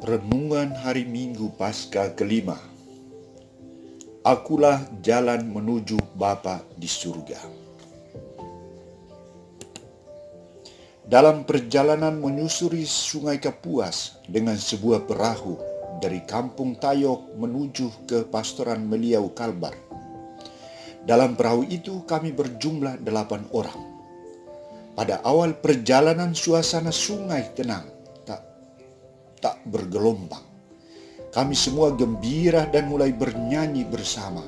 Renungan Hari Minggu Paskah kelima. Akulah jalan menuju Bapa di surga. Dalam perjalanan menyusuri Sungai Kapuas dengan sebuah perahu dari Kampung Tayok menuju ke Pastoran Meliau Kalbar. Dalam perahu itu kami berjumlah 8 orang. Pada awal perjalanan suasana sungai tenang, tak bergelombang. Kami semua gembira dan mulai bernyanyi bersama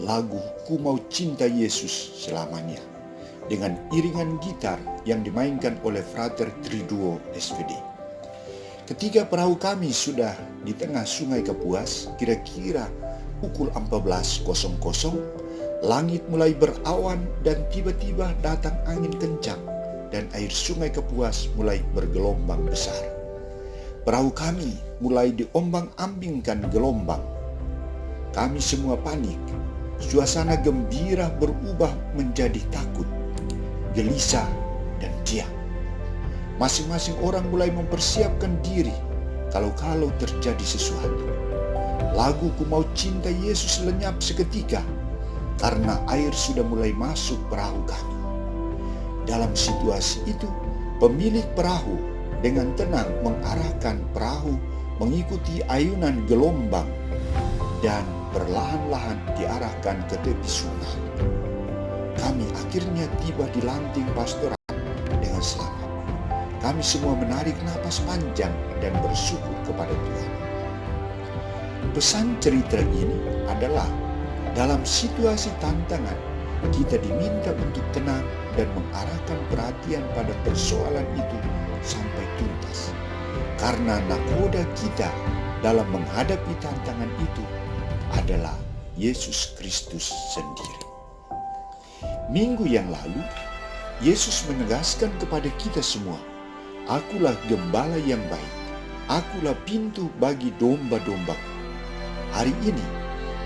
lagu Ku Mau Cinta Yesus Selamanya dengan iringan gitar yang dimainkan oleh Frater Triduo SVD. Ketika perahu kami sudah di tengah Sungai Kapuas, kira-kira pukul 14.00, langit mulai berawan dan tiba-tiba datang angin kencang dan air Sungai Kapuas mulai bergelombang besar. Perahu kami mulai diombang-ambingkan gelombang. Kami semua panik. Suasana gembira berubah menjadi takut, gelisah, dan diam. Masing-masing orang mulai mempersiapkan diri kalau terjadi sesuatu. Lagu Ku Mau Cinta Yesus lenyap seketika karena air sudah mulai masuk perahu kami. Dalam situasi itu, pemilik perahu dengan tenang mengarahkan perahu mengikuti ayunan gelombang dan perlahan-lahan diarahkan ke tepi sungai. Kami akhirnya tiba di lanting pastoran dengan selamat. Kami semua menarik napas panjang dan bersyukur kepada Tuhan. Pesan cerita ini adalah dalam situasi tantangan, kita diminta untuk tenang dan mengarahkan perhatian pada persoalan itu sampai tuntas. Karena nakoda kita dalam menghadapi tantangan itu adalah Yesus Kristus sendiri. Minggu yang lalu, Yesus menegaskan kepada kita semua, Akulah gembala yang baik, akulah pintu bagi domba-dombaku. Hari ini,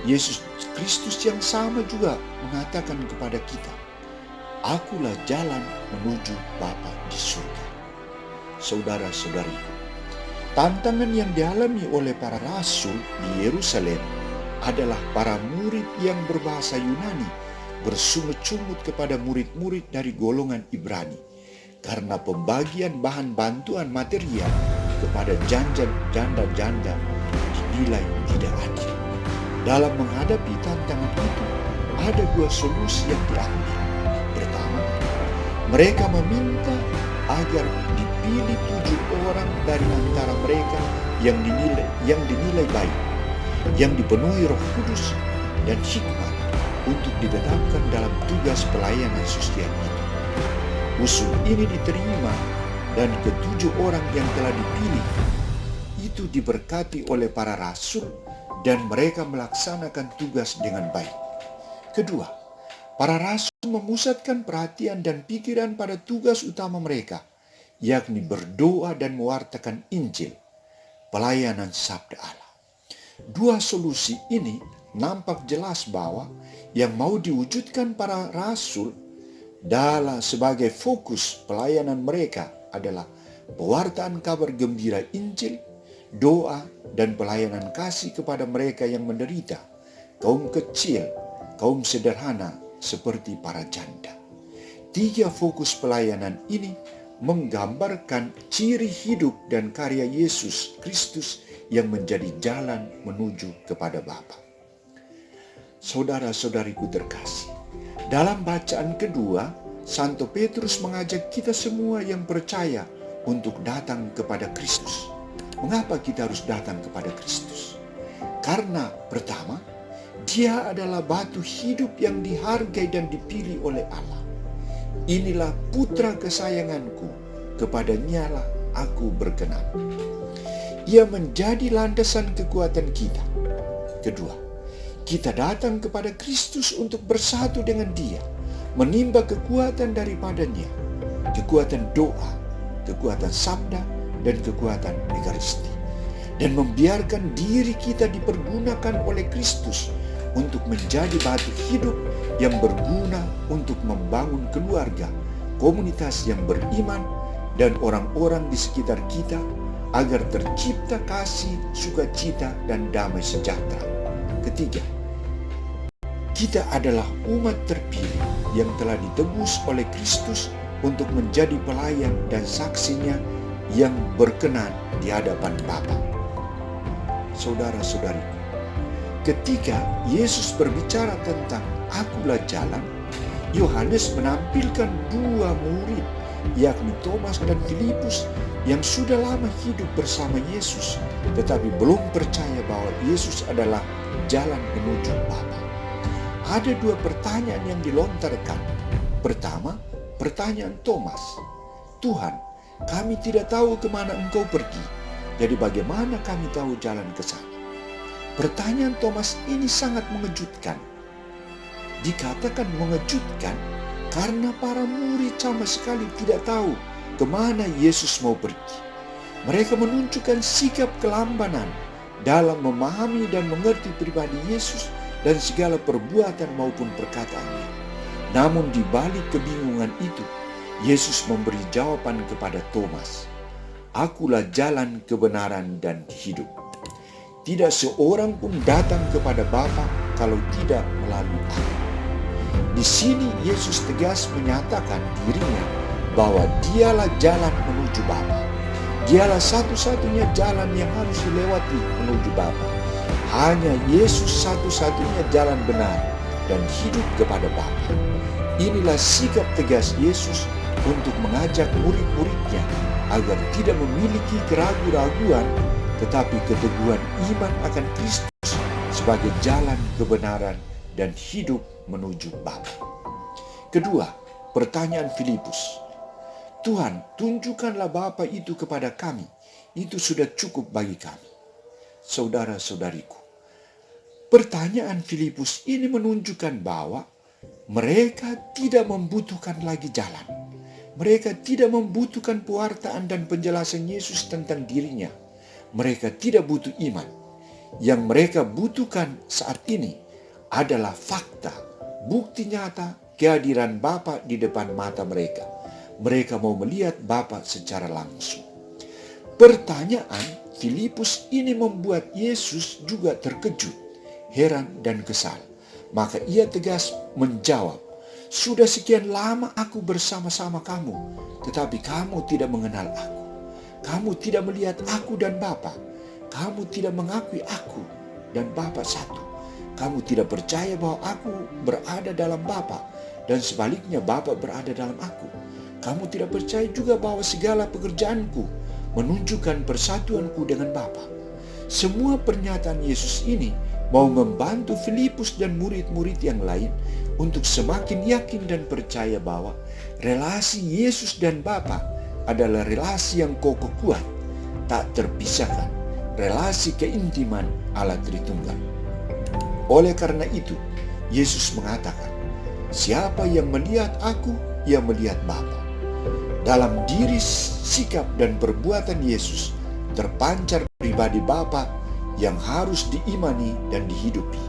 Yesus Kristus yang sama juga mengatakan kepada kita, Akulah jalan menuju Bapa di surga. Saudara-saudariku, tantangan yang dialami oleh para rasul di Yerusalem adalah para murid yang berbahasa Yunani bersungut-sungut kepada murid-murid dari golongan Ibrani karena pembagian bahan bantuan material kepada janda-janda dinilai tidak adil. Dalam menghadapi tantangan itu, ada 2 solusi yang diambil. Pertama, mereka meminta agar dipilih 7 orang dari antara mereka yang dinilai baik, yang dipenuhi Roh Kudus dan hikmat untuk ditetapkan dalam tugas pelayanan sosial itu. Usul ini diterima dan ke-7 orang yang telah dipilih itu diberkati oleh para rasul dan mereka melaksanakan tugas dengan baik. Kedua, para rasul memusatkan perhatian dan pikiran pada tugas utama mereka, yakni berdoa dan mewartakan Injil, pelayanan sabda Allah. 2 solusi ini nampak jelas bahwa yang mau diwujudkan para rasul sebagai fokus pelayanan mereka adalah pewartaan kabar gembira Injil, doa, dan pelayanan kasih kepada mereka yang menderita, kaum kecil, kaum sederhana, seperti para janda. 3 fokus pelayanan ini menggambarkan ciri hidup dan karya Yesus Kristus yang menjadi jalan menuju kepada Bapa. Saudara-saudariku terkasih, dalam bacaan kedua, Santo Petrus mengajak kita semua yang percaya untuk datang kepada Kristus. Mengapa kita harus datang kepada Kristus? Karena pertama, Dia adalah batu hidup yang dihargai dan dipilih oleh Allah. Inilah putra kesayanganku, kepadanya aku berkenan. Ia menjadi landasan kekuatan kita. Kedua, kita datang kepada Kristus untuk bersatu dengan Dia, menimba kekuatan daripadanya, kekuatan doa, kekuatan sabda, dan kekuatan Ekaristi, dan membiarkan diri kita dipergunakan oleh Kristus untuk menjadi batu hidup yang berguna untuk membangun keluarga, komunitas yang beriman, dan orang-orang di sekitar kita agar tercipta kasih, sukacita, dan damai sejahtera. Ketiga, kita adalah umat terpilih yang telah ditebus oleh Kristus untuk menjadi pelayan dan saksinya yang berkenan di hadapan Bapa. Saudara-saudariku, ketika Yesus berbicara tentang "Akulah jalan", Yohanes menampilkan dua murid, yakni Thomas dan Filipus, yang sudah lama hidup bersama Yesus, tetapi belum percaya bahwa Yesus adalah jalan menuju Bapa. Ada dua pertanyaan yang dilontarkan. Pertama, pertanyaan Thomas, "Tuhan, kami tidak tahu kemana Engkau pergi, jadi bagaimana kami tahu jalan ke sana?" Pertanyaan Thomas ini sangat mengejutkan. Dikatakan mengejutkan karena para murid sama sekali tidak tahu kemana Yesus mau pergi. Mereka menunjukkan sikap kelambanan dalam memahami dan mengerti pribadi Yesus dan segala perbuatan maupun perkataannya. Namun di balik kebingungan itu, Yesus memberi jawaban kepada Thomas, "Akulah jalan, kebenaran, dan hidup. Tidak seorang pun datang kepada Bapa kalau tidak melalui Aku." Di sini Yesus tegas menyatakan dirinya bahwa Dialah jalan menuju Bapa. Dialah satu-satunya jalan yang harus dilewati menuju Bapa. Hanya Yesus satu-satunya jalan benar dan hidup kepada Bapa. Inilah sikap tegas Yesus untuk mengajak murid-muridnya agar tidak memiliki keraguan-raguan, tetapi keteguhan iman akan Kristus sebagai jalan kebenaran dan hidup menuju Bapa. Kedua, pertanyaan Filipus, "Tuhan, tunjukkanlah Bapa itu kepada kami, itu sudah cukup bagi kami." Saudara-saudariku, pertanyaan Filipus ini menunjukkan bahwa mereka tidak membutuhkan lagi jalan. Mereka tidak membutuhkan pewartaan dan penjelasan Yesus tentang dirinya. Mereka tidak butuh iman. Yang mereka butuhkan saat ini adalah fakta, bukti nyata kehadiran Bapa di depan mata mereka. Mereka mau melihat Bapa secara langsung. Pertanyaan Filipus ini membuat Yesus juga terkejut, heran, dan kesal. Maka ia tegas menjawab, "Sudah sekian lama aku bersama-sama kamu, tetapi kamu tidak mengenal aku. Kamu tidak melihat aku dan Bapa. Kamu tidak mengakui aku dan Bapa satu. Kamu tidak percaya bahwa aku berada dalam Bapa, dan sebaliknya Bapa berada dalam aku. Kamu tidak percaya juga bahwa segala pekerjaanku menunjukkan persatuanku dengan Bapa." Semua pernyataan Yesus ini mau membantu Filipus dan murid-murid yang lain untuk semakin yakin dan percaya bahwa relasi Yesus dan Bapa adalah relasi yang kokoh kuat, tak terpisahkan, relasi keintiman Allah Tritunggal. Oleh karena itu, Yesus mengatakan, "Siapa yang melihat aku, ia melihat Bapa." Dalam diri, sikap, dan perbuatan Yesus terpancar pribadi Bapa yang harus diimani dan dihidupi.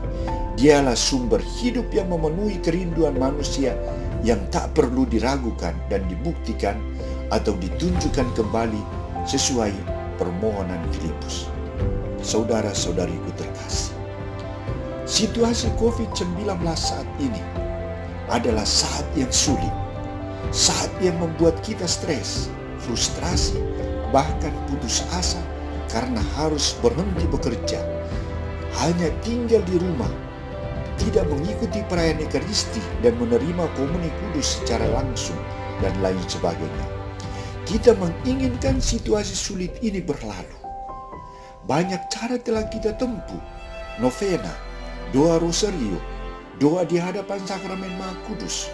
Dialah sumber hidup yang memenuhi kerinduan manusia yang tak perlu diragukan dan dibuktikan atau ditunjukkan kembali sesuai permohonan Filipus. Saudara-saudariku terkasih, situasi COVID-19 saat ini adalah saat yang sulit. Saat yang membuat kita stres, frustrasi, bahkan putus asa karena harus berhenti bekerja, hanya tinggal di rumah, tidak mengikuti perayaan Ekaristi dan menerima komuni kudus secara langsung, dan lain sebagainya. Kita menginginkan situasi sulit ini berlalu. Banyak cara telah kita tempuh: novena, doa rosario, doa di hadapan sakramen Maha Kudus,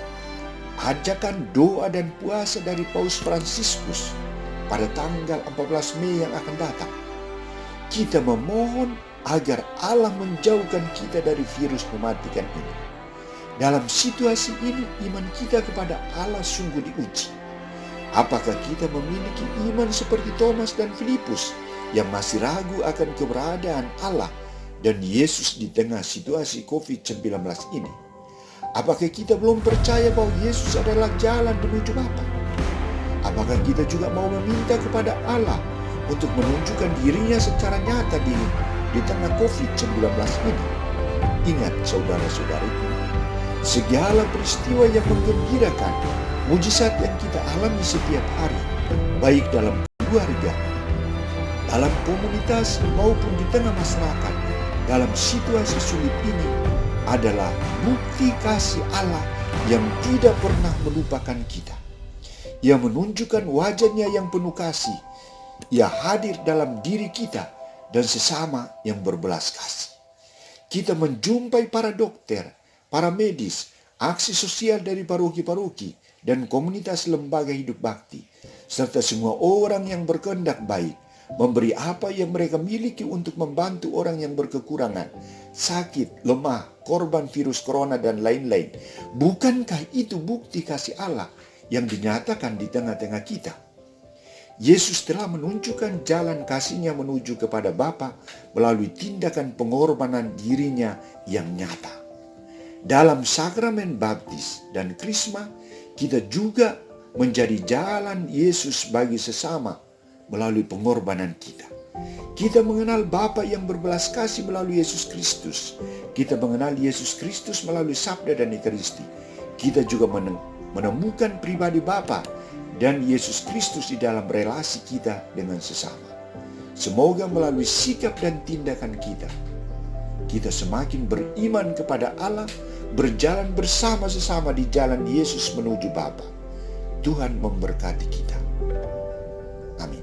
ajakan doa dan puasa dari Paus Fransiskus pada tanggal 14 Mei yang akan datang. Kita memohon agar Allah menjauhkan kita dari virus mematikan ini. Dalam situasi ini, iman kita kepada Allah sungguh diuji. Apakah kita memiliki iman seperti Thomas dan Filipus yang masih ragu akan keberadaan Allah dan Yesus di tengah situasi COVID-19 ini? Apakah kita belum percaya bahwa Yesus adalah jalan menuju Bapa? Apakah kita juga mau meminta kepada Allah untuk menunjukkan dirinya secara nyata di tengah COVID-19 ini. Ingat saudara-saudariku, segala peristiwa yang menggembirakan, mujizat yang kita alami setiap hari, baik dalam keluarga, dalam komunitas maupun di tengah masyarakat, dalam situasi sulit ini adalah bukti kasih Allah yang tidak pernah melupakan kita. Ia menunjukkan wajahnya yang penuh kasih. Ia hadir dalam diri kita dan sesama yang berbelas kasih. Kita menjumpai para dokter, para medis, aksi sosial dari paroki-paroki dan komunitas lembaga hidup bakti, serta semua orang yang berkehendak baik, memberi apa yang mereka miliki untuk membantu orang yang berkekurangan, sakit, lemah, korban virus corona dan lain-lain. Bukankah itu bukti kasih Allah yang dinyatakan di tengah-tengah kita? Yesus telah menunjukkan jalan kasih-Nya menuju kepada Bapa melalui tindakan pengorbanan dirinya yang nyata. Dalam sakramen baptis dan krisma, kita juga menjadi jalan Yesus bagi sesama melalui pengorbanan kita. Kita mengenal Bapa yang berbelas kasih melalui Yesus Kristus. Kita mengenal Yesus Kristus melalui sabda dan Ekaristi. Kita juga menemukan pribadi Bapa dan Yesus Kristus di dalam relasi kita dengan sesama. Semoga melalui sikap dan tindakan kita semakin beriman kepada Allah, berjalan bersama-sama di jalan Yesus menuju Bapa. Tuhan memberkati kita. Amin.